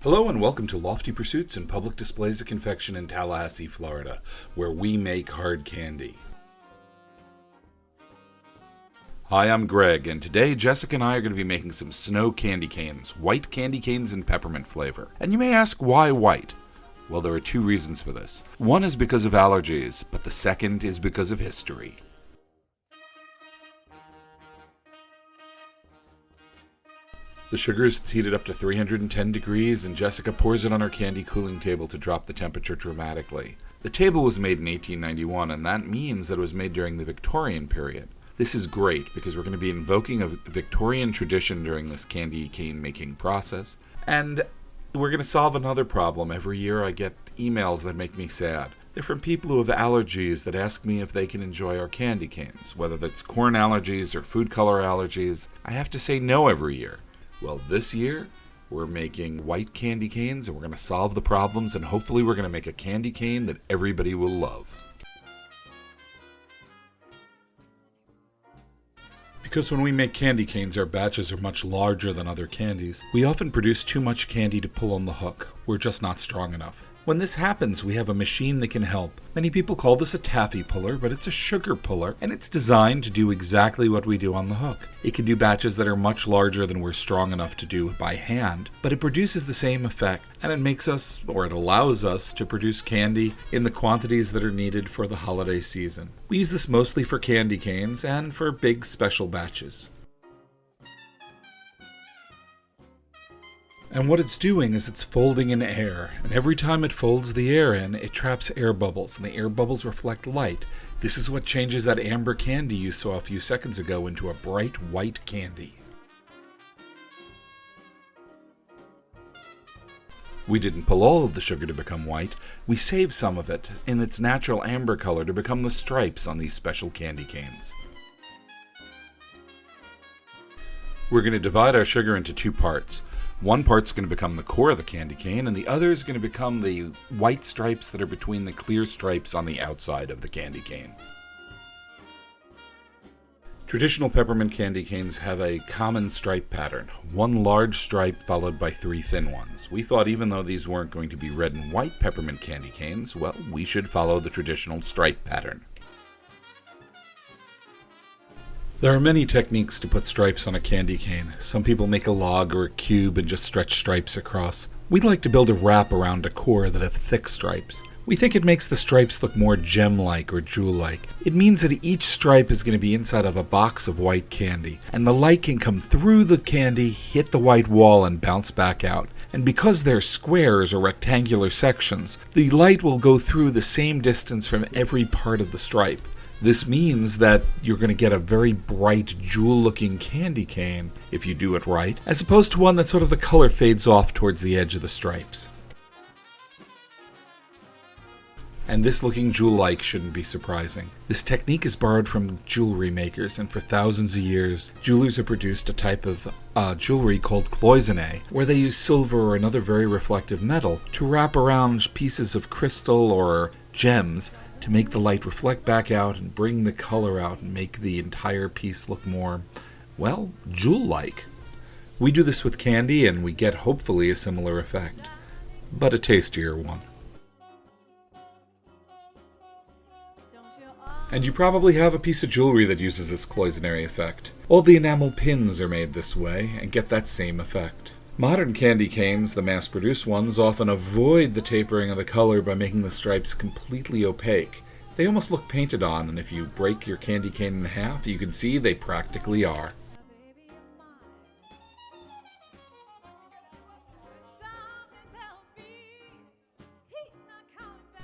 Hello and welcome to Lofty Pursuits and Public Displays of Confection in Tallahassee, Florida, where we make hard candy. Hi, I'm Greg, and today Jessica and I are going to be making some snow candy canes, white candy canes in peppermint flavor. And you may ask, why white? Well, there are two reasons for this. One is because of allergies, but the second is because of history. The sugar is heated up to 310 degrees, and Jessica pours it on her candy cooling table to drop the temperature dramatically. The table was made in 1891, and that means that it was made during the Victorian period. This is great because we're going to be invoking a Victorian tradition during this candy cane making process, and we're going to solve another problem. Every year I get emails that make me sad. They're from people who have allergies that ask me if they can enjoy our candy canes, whether that's corn allergies or food color allergies. I have to say no every year. Well, this year, we're making white candy canes, and we're going to solve the problems, and hopefully we're going to make a candy cane that everybody will love. Because when we make candy canes, our batches are much larger than other candies. We often produce too much candy to pull on the hook. We're just not strong enough. When this happens, we have a machine that can help. Many people call this a taffy puller, but it's a sugar puller, and it's designed to do exactly what we do on the hook. It can do batches that are much larger than we're strong enough to do by hand, but it produces the same effect, and it allows us to produce candy in the quantities that are needed for the holiday season. We use this mostly for candy canes and for big special batches. And what it's doing is it's folding in air, and every time it folds the air in, it traps air bubbles, and the air bubbles reflect light. This is what changes that amber candy you saw a few seconds ago into a bright white candy. We didn't pull all of the sugar to become white. We saved some of it in its natural amber color to become the stripes on these special candy canes. We're going to divide our sugar into two parts. One part's going to become the core of the candy cane, and the other is going to become the white stripes that are between the clear stripes on the outside of the candy cane. Traditional peppermint candy canes have a common stripe pattern, one large stripe followed by three thin ones. We thought even though these weren't going to be red and white peppermint candy canes, well, we should follow the traditional stripe pattern. There are many techniques to put stripes on a candy cane. Some people make a log or a cube and just stretch stripes across. We'd like to build a wrap around a core that have thick stripes. We think it makes the stripes look more gem-like or jewel-like. It means that each stripe is going to be inside of a box of white candy, and the light can come through the candy, hit the white wall, and bounce back out. And because they're squares or rectangular sections, the light will go through the same distance from every part of the stripe. This means that you're going to get a very bright, jewel-looking candy cane, if you do it right, as opposed to one that sort of the color fades off towards the edge of the stripes. And this looking jewel-like shouldn't be surprising. This technique is borrowed from jewelry makers, and for thousands of years, jewelers have produced a type of jewelry called Cloisonné, where they use silver or another very reflective metal to wrap around pieces of crystal or gems to make the light reflect back out and bring the color out and make the entire piece look more, well, jewel-like. We do this with candy and we get hopefully a similar effect, but a tastier one. And you probably have a piece of jewelry that uses this cloisonné effect. All the enamel pins are made this way and get that same effect. Modern candy canes, the mass-produced ones, often avoid the tapering of the color by making the stripes completely opaque. They almost look painted on, and if you break your candy cane in half, you can see they practically are.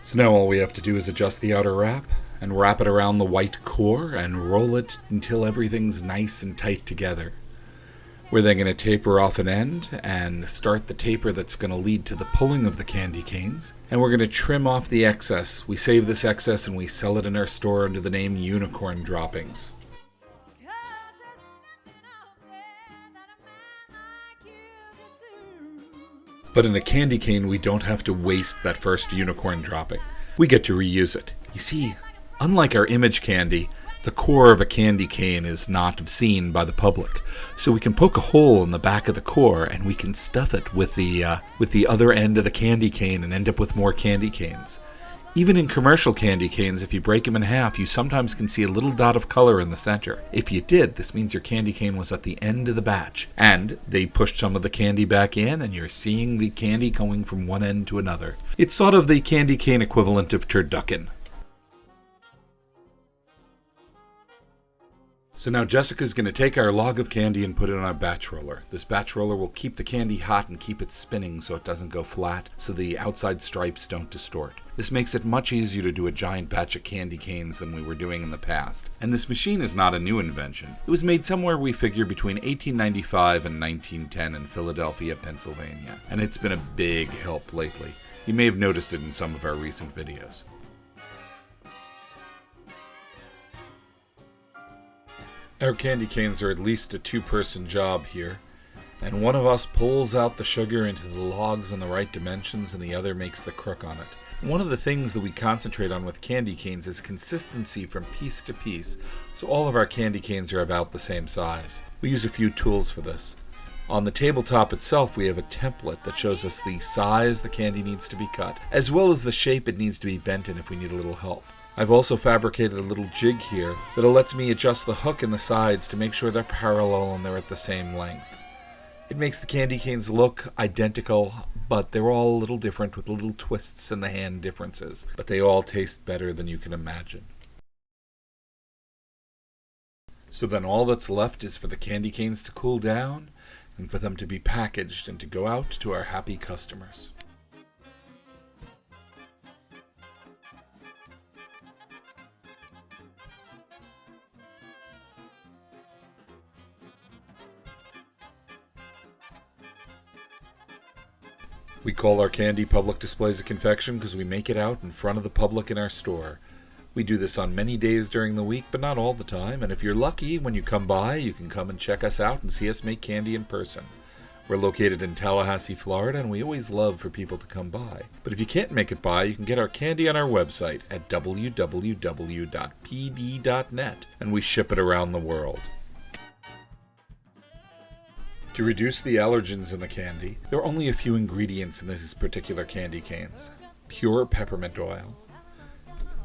So now all we have to do is adjust the outer wrap, and wrap it around the white core, and roll it until everything's nice and tight together. We're then going to taper off an end and start the taper that's going to lead to the pulling of the candy canes. And we're going to trim off the excess. We save this excess and we sell it in our store under the name Unicorn Droppings. But in a candy cane, we don't have to waste that first unicorn dropping. We get to reuse it. You see, unlike our image candy, The core of a candy cane is not seen by the public, so we can poke a hole in the back of the core and we can stuff it with the other end of the candy cane and end up with more candy canes. Even in commercial candy canes, if you break them in half, you sometimes can see a little dot of color in the center. If you did, this means your candy cane was at the end of the batch, and they pushed some of the candy back in, and you're seeing the candy going from one end to another. It's sort of the candy cane equivalent of turducken. So now Jessica's going to take our log of candy and put it on our batch roller. This batch roller will keep the candy hot and keep it spinning so it doesn't go flat, so the outside stripes don't distort. This makes it much easier to do a giant batch of candy canes than we were doing in the past. And this machine is not a new invention. It was made somewhere, we figure, between 1895 and 1910 in Philadelphia, Pennsylvania. And it's been a big help lately. You may have noticed it in some of our recent videos. Our candy canes are at least a two-person job here, and one of us pulls out the sugar into the logs in the right dimensions and the other makes the crook on it. One of the things that we concentrate on with candy canes is consistency from piece to piece, so all of our candy canes are about the same size. We use a few tools for this. On the tabletop itself, we have a template that shows us the size the candy needs to be cut, as well as the shape it needs to be bent in if we need a little help. I've also fabricated a little jig here that lets me adjust the hook in the sides to make sure they're parallel and they're at the same length. It makes the candy canes look identical, but they're all a little different with little twists and the hand differences. But they all taste better than you can imagine. So then all that's left is for the candy canes to cool down and for them to be packaged and to go out to our happy customers. We call our candy public displays of confection because we make it out in front of the public in our store. We do this on many days during the week, but not all the time, and if you're lucky, when you come by, you can come and check us out and see us make candy in person. We're located in Tallahassee, Florida, and we always love for people to come by. But if you can't make it by, you can get our candy on our website at www.pd.net, and we ship it around the world. To reduce the allergens in the candy, there are only a few ingredients in these particular candy canes. Pure peppermint oil,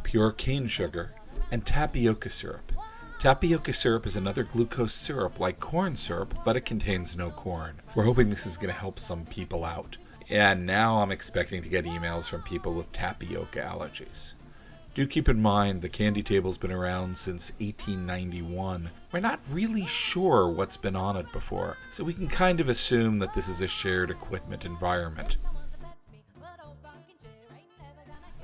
pure cane sugar, and tapioca syrup. Tapioca syrup is another glucose syrup like corn syrup, but it contains no corn. We're hoping this is going to help some people out. And now I'm expecting to get emails from people with tapioca allergies. Do keep in mind the candy table's been around since 1891. We're not really sure what's been on it before, so we can kind of assume that this is a shared equipment environment.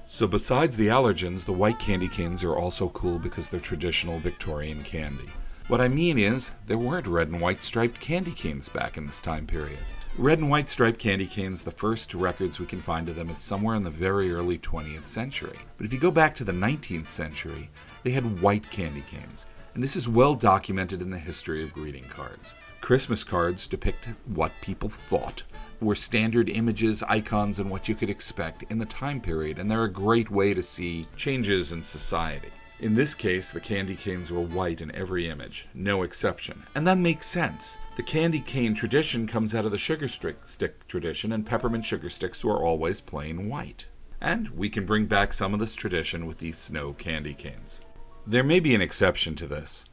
So besides the allergens, the white candy canes are also cool because they're traditional Victorian candy. What I mean is, there weren't red and white striped candy canes back in this time period. Red and white striped candy canes, the first records we can find of them is somewhere in the very early 20th century. But if you go back to the 19th century, they had white candy canes. And this is well documented in the history of greeting cards. Christmas cards depict what people thought were standard images, icons, and what you could expect in the time period, and they're a great way to see changes in society. In this case, the candy canes were white in every image, no exception. And that makes sense. The candy cane tradition comes out of the sugar stick tradition, and peppermint sugar sticks were always plain white. And we can bring back some of this tradition with these snow candy canes. There may be an exception to this.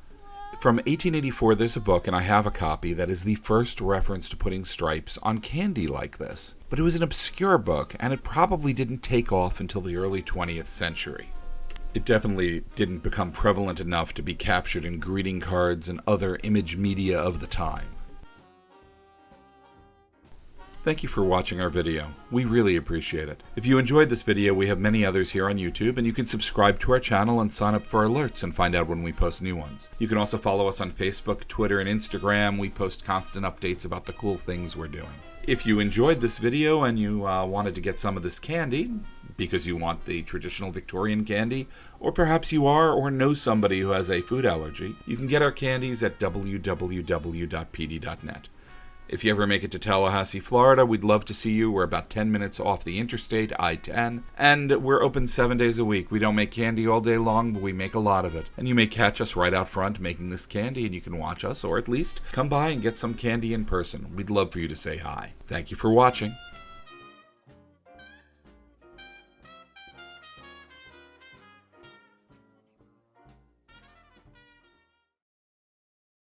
From 1884, there's a book, and I have a copy, that is the first reference to putting stripes on candy like this. But it was an obscure book, and it probably didn't take off until the early 20th century. It definitely didn't become prevalent enough to be captured in greeting cards and other image media of the time. Thank you for watching our video. We really appreciate it. If you enjoyed this video, we have many others here on YouTube, and you can subscribe to our channel and sign up for alerts and find out when we post new ones. You can also follow us on Facebook, Twitter, and Instagram. We post constant updates about the cool things we're doing. If you enjoyed this video and you wanted to get some of this candy, because you want the traditional Victorian candy, or perhaps you are or know somebody who has a food allergy, you can get our candies at www.pd.net. If you ever make it to Tallahassee, Florida, we'd love to see you. We're about 10 minutes off the interstate, I-10, and we're open 7 days a week. We don't make candy all day long, but we make a lot of it. And you may catch us right out front making this candy, and you can watch us, or at least come by and get some candy in person. We'd love for you to say hi. Thank you for watching.